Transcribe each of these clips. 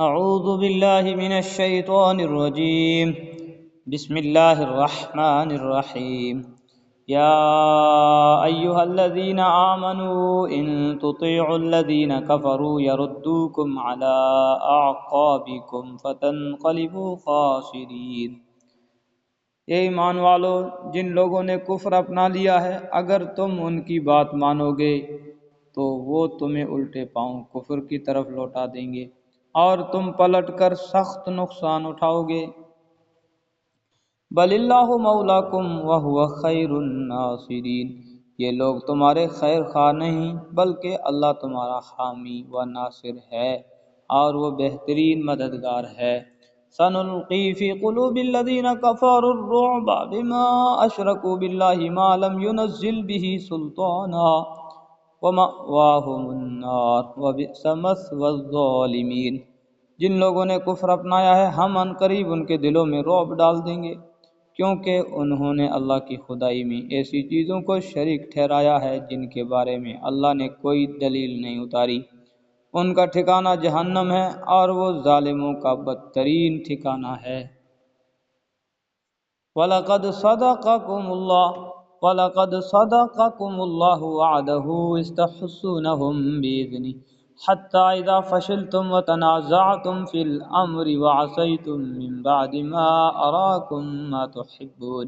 اعوذ باللہ من الشیطان الرجیم بسم اللہ الرحمن الرحیم یا ایہا الذین آمنوا ان تطیعوا الذین کفروا یردوکم علی اعقابکم فتنقلبوا خاسرین۔ اے ایمان والو، جن لوگوں نے کفر اپنا لیا ہے، اگر تم ان کی بات مانو گے تو وہ تمہیں الٹے پاؤں کفر کی طرف لوٹا دیں گے اور تم پلٹ کر سخت نقصان اٹھاؤ گے۔ بل اللہ مولاکم وہو خیر الناصرین، یہ لوگ تمہارے خیر خواہ نہیں بلکہ اللہ تمہارا حامی و ناصر ہے اور وہ بہترین مددگار ہے۔ سنلقی فی قلوب الذین کفروا الرعب بما اشرکوا باللہ ما لم ینزل به سلطانا ومأواہم النار وبئس مثوی الظالمین۔ جن لوگوں نے کفر اپنایا ہے، ہم ان قریب ان کے دلوں میں رعب ڈال دیں گے، کیونکہ انہوں نے اللہ کی خدائی میں ایسی چیزوں کو شریک ٹھہرایا ہے جن کے بارے میں اللہ نے کوئی دلیل نہیں اتاری۔ ان کا ٹھکانہ جہنم ہے اور وہ ظالموں کا بدترین ٹھکانہ ہے۔ وَلَقَدْ صَدَقَكُمُ اللَّهُ وَعْدَهُ إِذْ تَحُسُّونَهُم بِإِذْنِهِ حَتَّى إِذَا فَشِلْتُمْ وَتَنَازَعْتُمْ فِي الْأَمْرِ وَعَصَيْتُم مِّن بَعْدِ مَا أَرَاكُم مَّا تُحِبُّونَ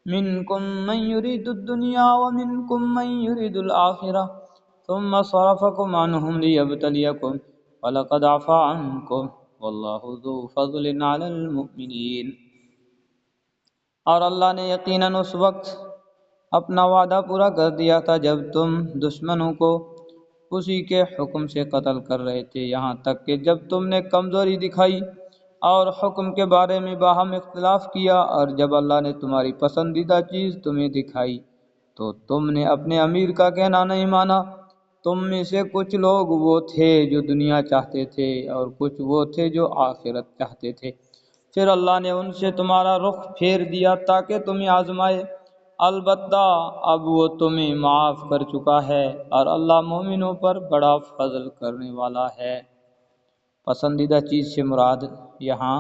مِنكُم مَّن يُرِيدُ الدُّنْيَا وَمِنكُم مَّن يُرِيدُ الْآخِرَةَ ثُمَّ صَرَفَكُمْ عَنْهُمْ لِيَبْتَلِيَكُمْ وَلَقَدْ عَفَا عَنكُمْ وَاللَّهُ ذُو فَضْلٍ عَلَى الْمُؤْمِنِينَ۔ اور اللہ نے یقیناً اس وقت اپنا وعدہ پورا کر دیا تھا جب تم دشمنوں کو اسی کے حکم سے قتل کر رہے تھے، یہاں تک کہ جب تم نے کمزوری دکھائی اور حکم کے بارے میں باہم اختلاف کیا، اور جب اللہ نے تمہاری پسندیدہ چیز تمہیں دکھائی تو تم نے اپنے امیر کا کہنا نہیں مانا۔ تم میں سے کچھ لوگ وہ تھے جو دنیا چاہتے تھے اور کچھ وہ تھے جو آخرت چاہتے تھے، پھر اللہ نے ان سے تمہارا رخ پھیر دیا تاکہ تمہیں آزمائے، البتہ اب وہ تمہیں معاف کر چکا ہے اور اللہ مومنوں پر بڑا فضل کرنے والا ہے۔ پسندیدہ چیز سے مراد یہاں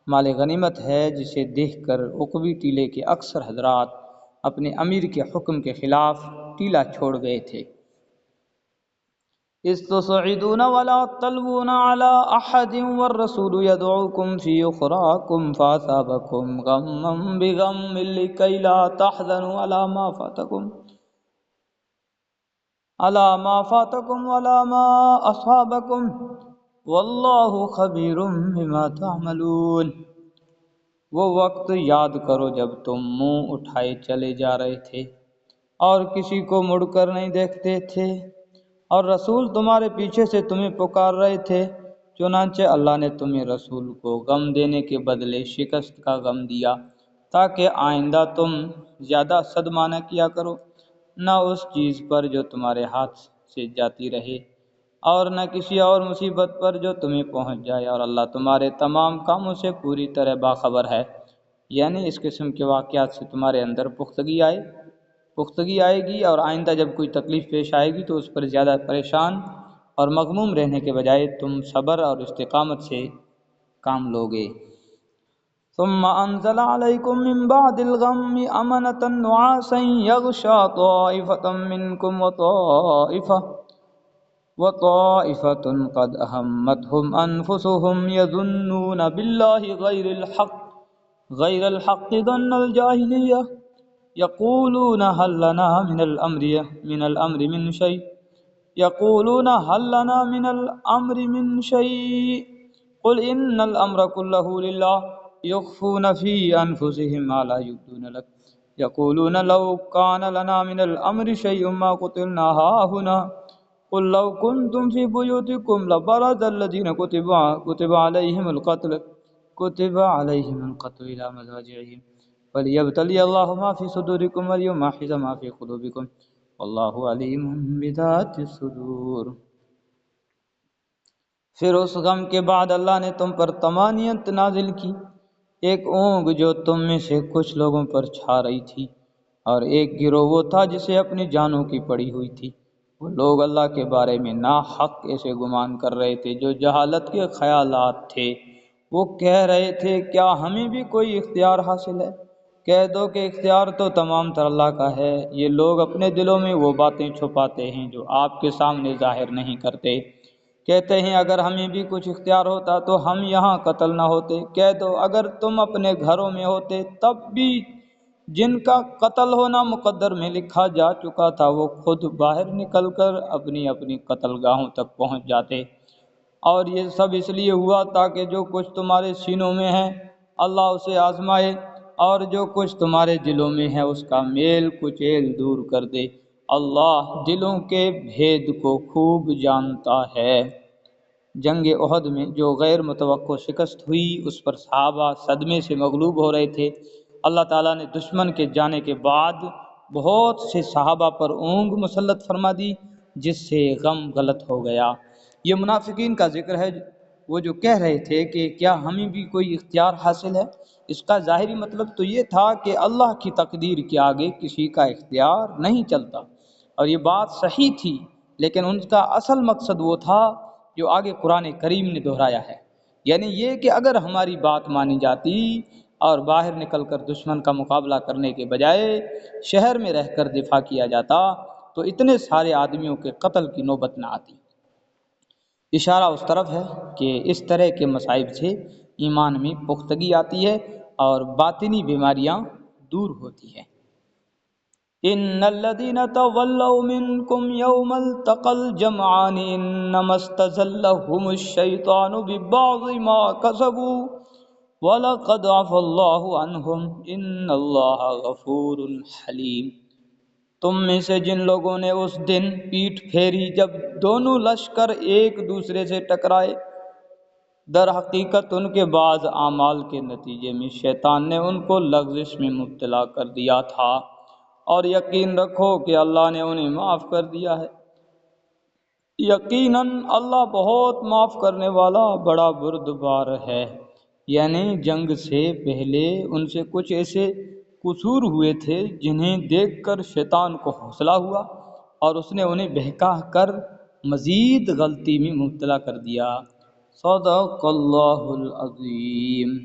مال غنیمت ہے، جسے دیکھ کر عقبی ٹیلے کے اکثر حضرات اپنے امیر کے حکم کے خلاف ٹیلا چھوڑ گئے تھے۔ اذ تصعدون ولا تلوون على احد والرسول يدعوكم في اخراكم فاصابكم غما بغم لكي لا تحزنوا على ما فاتكم ولا ما اصابكم والله خبير بما تعملون۔ وہ وقت یاد کرو جب تم منہ اٹھائے چلے جا رہے تھے اور کسی کو مڑ کر نہیں دیکھتے تھے، اور رسول تمہارے پیچھے سے تمہیں پکار رہے تھے، چنانچہ اللہ نے تمہیں رسول کو غم دینے کے بدلے شکست کا غم دیا تاکہ آئندہ تم زیادہ صدمہ نہ کیا کرو، نہ اس چیز پر جو تمہارے ہاتھ سے جاتی رہے اور نہ کسی اور مصیبت پر جو تمہیں پہنچ جائے، اور اللہ تمہارے تمام کاموں سے پوری طرح باخبر ہے۔ یعنی اس قسم کے واقعات سے تمہارے اندر پختگی آئے گی، اور آئندہ جب کوئی تکلیف پیش آئے گی تو اس پر زیادہ پریشان اور مغموم رہنے کے بجائے تم صبر اور استقامت سے کام لوگے۔ ثم انزل عليكم من بعد الغم امنة نعاسا يغشى طائفة منكم وطائفة قد أهمتهم أنفسهم يظنون بالله غير الحق ظن الجاهلية يقولون هل لنا من الأمر من شيء قل إن الأمر كله لله يخفون في أنفسهم ما لا يبدون لك يقولون لو كان لنا من الأمر شيء ما قتلنا هاهنا قل لو كنتم في بيوتكم لبرز الذين كتب عليهم القتل إلى مضاجعهم وليبتلي الله ما في صدوركم وليمحص ما في قلوبكم والله عليم بذات الصدور۔ پھر اس غم کے بعد اللہ نے تم پر طمانینت نازل کی، ایک اونگ جو تم میں سے کچھ لوگوں پر چھا رہی تھی، اور ایک گروہ وہ تھا جسے اپنی جانوں کی پڑی ہوئی تھی۔ وہ لوگ اللہ کے بارے میں ناحق ایسے گمان کر رہے تھے جو جہالت کے خیالات تھے۔ وہ کہہ رہے تھے کیا ہمیں بھی کوئی اختیار حاصل ہے؟ کہہ دو کہ اختیار تو تمام تر اللہ کا ہے۔ یہ لوگ اپنے دلوں میں وہ باتیں چھپاتے ہیں جو آپ کے سامنے ظاہر نہیں کرتے۔ کہتے ہیں اگر ہمیں بھی کچھ اختیار ہوتا تو ہم یہاں قتل نہ ہوتے۔ کہہ دو اگر تم اپنے گھروں میں ہوتے تب بھی جن کا قتل ہونا مقدر میں لکھا جا چکا تھا وہ خود باہر نکل کر اپنی اپنی قتل گاہوں تک پہنچ جاتے۔ اور یہ سب اس لیے ہوا تاکہ جو کچھ تمہارے سینوں میں ہے اللہ اسے آزمائے، اور جو کچھ تمہارے دلوں میں ہے اس کا میل کچیل دور کر دے۔ اللہ دلوں کے بھید کو خوب جانتا ہے۔ جنگ احد میں جو غیر متوقع شکست ہوئی اس پر صحابہ صدمے سے مغلوب ہو رہے تھے۔ اللہ تعالیٰ نے دشمن کے جانے کے بعد بہت سے صحابہ پر اونگ مسلط فرما دی جس سے غم غلط ہو گیا۔ یہ منافقین کا ذکر ہے، وہ جو کہہ رہے تھے کہ کیا ہمیں بھی کوئی اختیار حاصل ہے۔ اس کا ظاہری مطلب تو یہ تھا کہ اللہ کی تقدیر کے آگے کسی کا اختیار نہیں چلتا، اور یہ بات صحیح تھی، لیکن ان کا اصل مقصد وہ تھا جو آگے قرآن کریم نے دہرایا ہے، یعنی یہ کہ اگر ہماری بات مانی جاتی اور باہر نکل کر دشمن کا مقابلہ کرنے کے بجائے شہر میں رہ کر دفاع کیا جاتا تو اتنے سارے آدمیوں کے قتل کی نوبت نہ آتی۔ اشارہ اس طرف ہے کہ اس طرح کے مصائب سے ایمان میں پختگی آتی ہے اور باطنی بیماریاں دور ہوتی ہیں۔ ان الذين تولوا منكم يوم التقى الجمعان انما استزلهم الشيطان ببعض ما كسبوا وَلَقَدْ عَفَا اللَّهُ عَنْهُمْ إِنَّ اللَّهَ غَفُورٌ حَلِيمٌ۔ تم میں سے جن لوگوں نے اس دن پیٹھ پھیری جب دونوں لشکر ایک دوسرے سے ٹکرائے، در حقیقت ان کے بعض اعمال کے نتیجے میں شیطان نے ان کو لغزش میں مبتلا کر دیا تھا، اور یقین رکھو کہ اللہ نے انہیں معاف کر دیا ہے۔ یقیناً اللہ بہت معاف کرنے والا بڑا بردبار ہے۔ یعنی جنگ سے پہلے ان سے کچھ ایسے قصور ہوئے تھے جنہیں دیکھ کر شیطان کو حوصلہ ہوا اور اس نے انہیں بہکا کر مزید غلطی میں مبتلا کر دیا۔ صدق اللہ العظیم۔